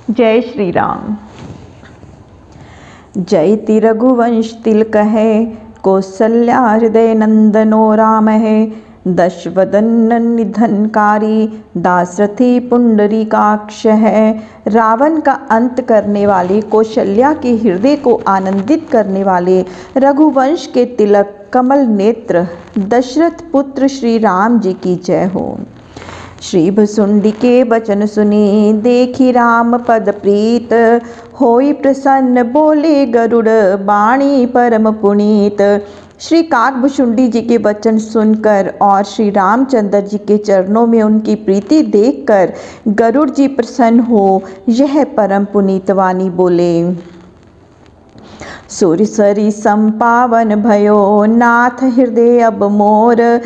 जय श्री राम। जयति रघुवंश तिलक है, कौसल्या हृदय नंदनो राम है। दशवदन निधनकारी, दाशरथी पुंडरीकाक्ष है। रावण का अंत करने वाले, कौशल्या के हृदय को आनंदित करने वाले, रघुवंश के तिलक कमल नेत्र दशरथ पुत्र श्री राम जी की जय हो। श्री भुसुंडी के वचन सुनी, देखी राम पद प्रीत। होई प्रसन्न बोले गरुड़, बाणी परम पुनीत। श्री काकभुसुंडी जी के वचन सुनकर और श्री रामचंद्र जी के चरणों में उनकी प्रीति देखकर गरुड़ जी प्रसन्न हो यह परम पुनीत वाणी बोले। सूर्य सरी संपावन भयो, नाथ हृदय अब मोर।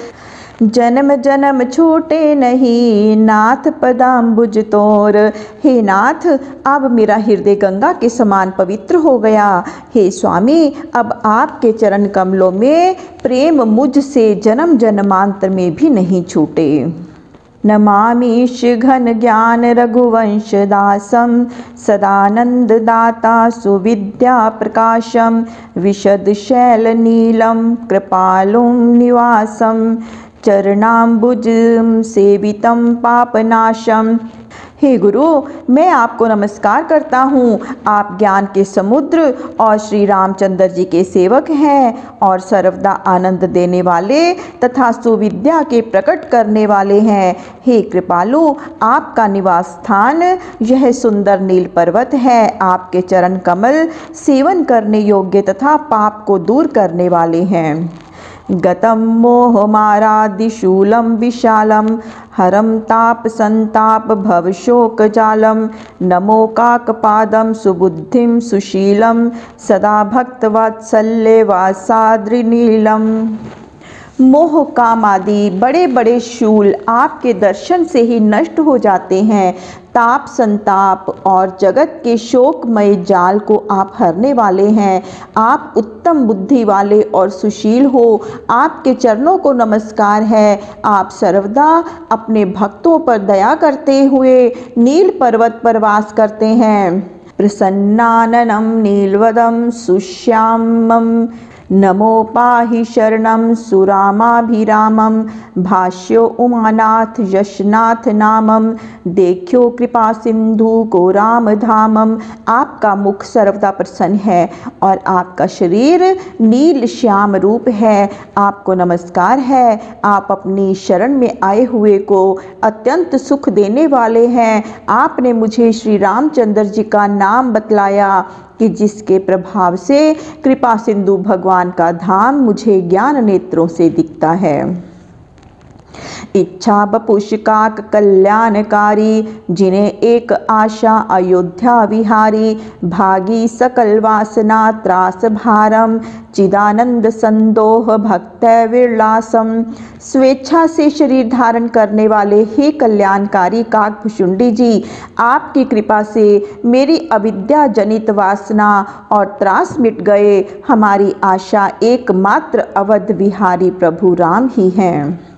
जन्म जन्म छूटे नहीं, नाथ पदाम्बुज तोर। हे नाथ, अब मेरा हृदय गंगा के समान पवित्र हो गया। हे स्वामी, अब आपके चरण कमलों में प्रेम मुझसे जन्म जन्मांतर में भी नहीं छूटे। नमामीश घन ज्ञान रघुवंश दासम, सदानंद दाता सुविद्या प्रकाशम। विशद शैल नीलम कृपालुम निवासम, चरणाम्बुज सेवितम पापनाशम। हे गुरु, मैं आपको नमस्कार करता हूँ। आप ज्ञान के समुद्र और श्री रामचंद्र जी के सेवक हैं और सर्वदा आनंद देने वाले तथा सुविद्या के प्रकट करने वाले हैं। हे कृपालु, आपका निवास स्थान यह सुंदर नील पर्वत है। आपके चरण कमल सेवन करने योग्य तथा पाप को दूर करने वाले हैं। गतम मोहमारादिशूलम विशालम, हरम ताप संताप भव शोक जालम। नमो काकपादम सुबुद्धिम सुशीलम, सदा भक्तवात्सल्य वासाद्रिनीलम। मोह काम आदि बड़े बड़े शूल आपके दर्शन से ही नष्ट हो जाते हैं। ताप संताप और जगत के शोकमय जाल को आप हरने वाले हैं। आप उत्तम बुद्धि वाले और सुशील हो। आपके चरणों को नमस्कार है। आप सर्वदा अपने भक्तों पर दया करते हुए नील पर्वत पर वास करते हैं। प्रसन्नाननम नीलवदम सुश्यामम, नमो पाहि शरणं सुरामाभिरामं। भाष्यो उमानाथ यशनाथ नामम, देख्यो कृपा सिंधु को राम धामम। आपका मुख सर्वदा प्रसन्न है और आपका शरीर नील श्याम रूप है। आपको नमस्कार है। आप अपनी शरण में आए हुए को अत्यंत सुख देने वाले हैं। आपने मुझे श्री रामचंद्र जी का नाम बतलाया कि जिसके प्रभाव से कृपा सिंधु भगवान का धाम मुझे ज्ञान नेत्रों से दिखता है। इच्छा बपुष काक कल्याणकारी, जिन्हें एक आशा अयोध्या विहारी। भागी सकल वासना त्रास भारम, चिदानंद संदोह भक्त विलासम। स्वेच्छा से शरीर धारण करने वाले हे कल्याणकारी काकभुसुंडी जी, आपकी कृपा से मेरी अविद्या जनित वासना और त्रास मिट गए। हमारी आशा एकमात्र अवध विहारी प्रभु राम ही हैं।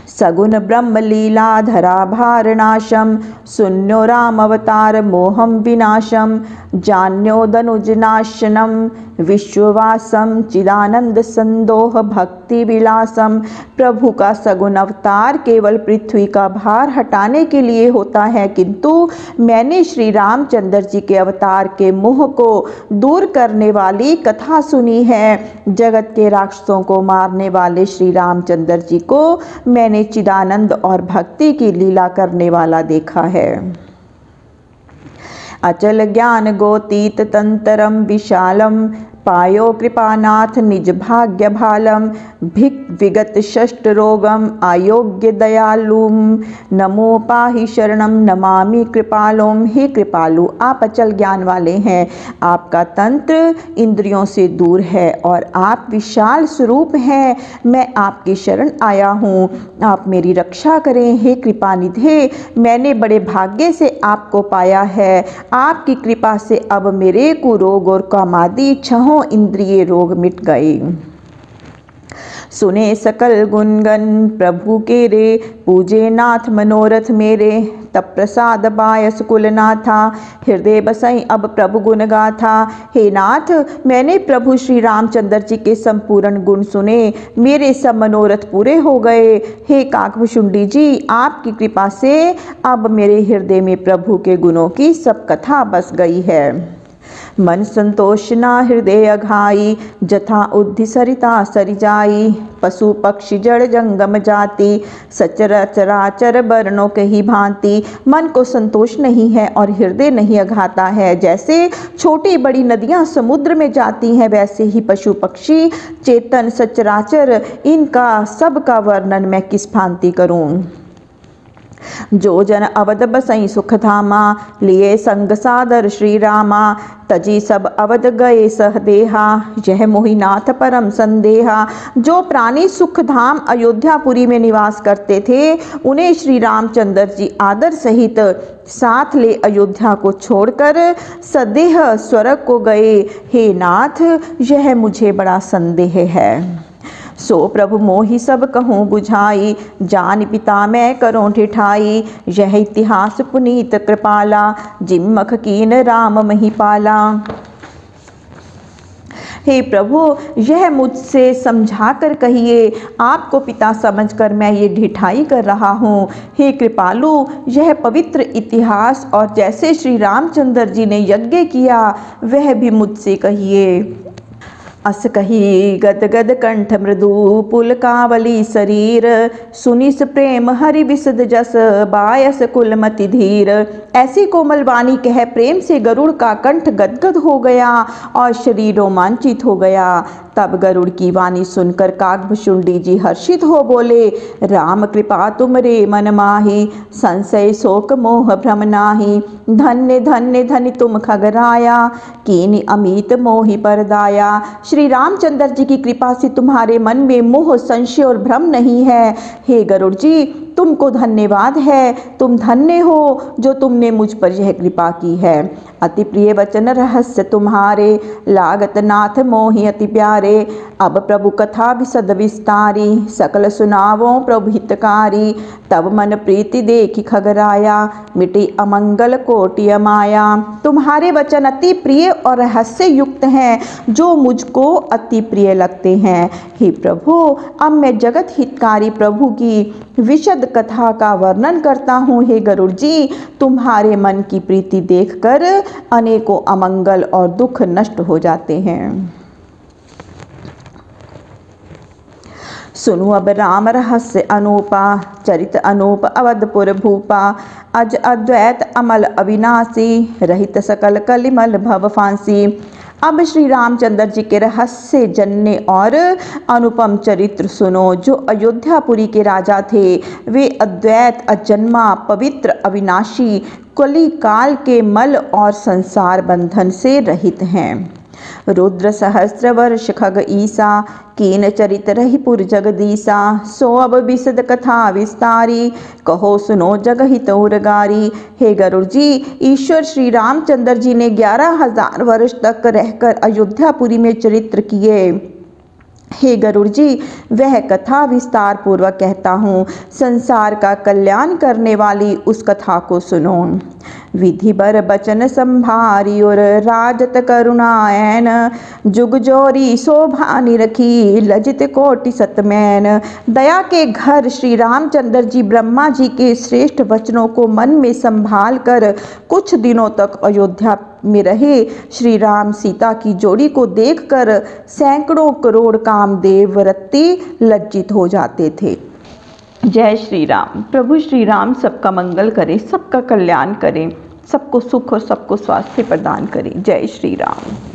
सगुण ब्रह्म लीला धरा भारनाशम, सुन्यो राम अवतार मोहम विनाशम। जान्यो दनुज नाशनम विश्ववासम, चिदानंद संदोह भक्ति विलासम। प्रभु का सगुण अवतार केवल पृथ्वी का भार हटाने के लिए होता है, किंतु मैंने श्री रामचंद्र जी के अवतार के मोह को दूर करने वाली कथा सुनी है। जगत के राक्षसों को मारने वाले श्री रामचंद्र जी को मैंने चिदानंद और भक्ति की लीला करने वाला देखा है। अचल ज्ञान गोतीत तंतरम विशालम, पायो कृपानाथ निज भाग्य भालम। भिक विगत षष्ट रोगम अयोग्य दयालुम, नमो पाहि शरणम नमामि कृपालुम। हे कृपालु, आप अचल ज्ञान वाले हैं। आपका तंत्र इंद्रियों से दूर है और आप विशाल स्वरूप हैं। मैं आपकी शरण आया हूँ, आप मेरी रक्षा करें। हे कृपानिधे, मैंने बड़े भाग्य से आपको पाया है। आपकी कृपा से अब मेरे कुरोग और कामादि छहों इंद्रिय रोग मिट गए। सुने सकल गुणगन प्रभु के रे, पूजे नाथ मनोरथ मेरे। तब प्रसाद बायस कुलनाथा, हृदय बसई अब प्रभु गुण गाथा। हे नाथ, मैंने प्रभु श्री रामचंद्र जी के संपूर्ण गुण सुने, मेरे सब मनोरथ पूरे हो गए। हे काकभुशुंडी जी, आपकी कृपा से अब मेरे हृदय में प्रभु के गुणों की सब कथा बस गई है। मन संतोष ना हृदय अघाई, जथा उद्धि सरिता सरि जाई। पशु पक्षी जड़ जंगम जाति, सचराचर वर्णों के ही भांति। मन को संतोष नहीं है और हृदय नहीं अघाता है। जैसे छोटी बड़ी नदियां समुद्र में जाती हैं, वैसे ही पशु पक्षी चेतन सचराचर, इनका सबका वर्णन मैं किस भांति करूं। जो जन अवध बसई सुख धामा, लिए संग सादर श्री रामा। तजी सब अवध गए सहदेहा, यह मोहिनाथ परम संदेहा। जो प्राणी सुख धाम अयोध्यापुरी में निवास करते थे, उन्हें श्री रामचंद्र जी आदर सहित साथ ले अयोध्या को छोड़कर सदेह स्वर्ग को गए। हे नाथ, यह मुझे बड़ा संदेह है। सो प्रभु मोहि सब कहूँ बुझाई, जान पिता मैं करो ठिठाई। यह इतिहास पुनीत कृपाला, जिम्मख कीन राम महिपाला। हे प्रभु, यह मुझसे समझा कर कहिए, आपको पिता समझकर मैं ये ढिठाई कर रहा हूँ। हे कृपालु, यह पवित्र इतिहास और जैसे श्री रामचंद्र जी ने यज्ञ किया वह भी मुझसे कहिए। अस कही गद गद कंठ मृदु, पुलकावली शरीर। सुनिस प्रेम हरि विशद जस, बायस कुलमति धीर। ऐसी कोमल वाणी कह प्रेम से गरुड़ का कंठ गदगद हो गया और शरीर रोमांचित हो गया। तब गरुड़ की वाणी सुनकर काकभुशुंडी जी हर्षित हो बोले, राम कृपा तुमरे मन माही, संशय शोक मोह भ्रम नाही। धन्य धन्य धन्य तुम खगराया, कीनि अमित मोहि परदाया। श्री रामचंद्र जी की कृपा से तुम्हारे मन में मोह संशय और भ्रम नहीं है। हे गरुड़ जी, तुमको धन्यवाद है, तुम धन्य हो जो तुमने मुझ पर यह कृपा की है। अति प्रिय वचन रहस्य तुम्हारे, लागत नाथ मोहि अति प्यारे। अब प्रभु कथा विशद विस्तारी, सकल सुनावो प्रभु हितकारी। तब मन प्रीति देखी खगराया, मिटी अमंगल कोटि अमाया। तुम्हारे वचन अति प्रिय और रहस्य युक्त हैं, जो मुझको अति प्रिय लगते हैं। हे प्रभु, अब मैं जगत हितकारी प्रभु की विशद कथा का वर्णन करता हूँ। हे गरुड़ जी, तुम्हारे मन की प्रीति देखकर अनेकों अमंगल और दुख नष्ट हो जाते हैं। सुनो अब राम रहस्य अनूपा, चरित अनूप अवधपुर भूपा। अज अद्वैत अमल अविनाशी, रहित सकल कलिमल भव फांसी। अब श्री रामचंद्र जी के रहस्य जन्य और अनुपम चरित्र सुनो। जो अयोध्यापुरी के राजा थे, वे अद्वैत अजन्मा पवित्र अविनाशी कली काल के मल और संसार बंधन से रहित हैं। रुद्र सहस्र वर्ष खग ईसा, कीन चरित रहिपुर जगदीसा। सो अब विशद कथा विस्तारी, कहो सुनो जग हित उरगारी। हे गरुड़ जी, ईश्वर श्री रामचंद्र जी ने 11,000 वर्ष तक रहकर अयोध्यापुरी में चरित्र किए। हे गरुड़ जी, वह कथा विस्तार पूर्वक कहता हूँ। संसार का कल्याण करने वाली उस कथा को सुनो। विधि बर बचन संभारी और राजत करुणायन, जुग जोरी शोभा निरखी, लजित कोटि सतमैन। दया के घर श्री रामचंद्र जी ब्रह्मा जी के श्रेष्ठ वचनों को मन में संभाल कर कुछ दिनों तक अयोध्या में रहे। श्री राम सीता की जोड़ी को देखकर सैकड़ों करोड़ कामदेव व्रती लज्जित हो जाते थे। जय श्री राम। प्रभु श्री राम सबका मंगल करें, सबका कल्याण करें, सबको सुख और सबको स्वास्थ्य प्रदान करें। जय श्री राम।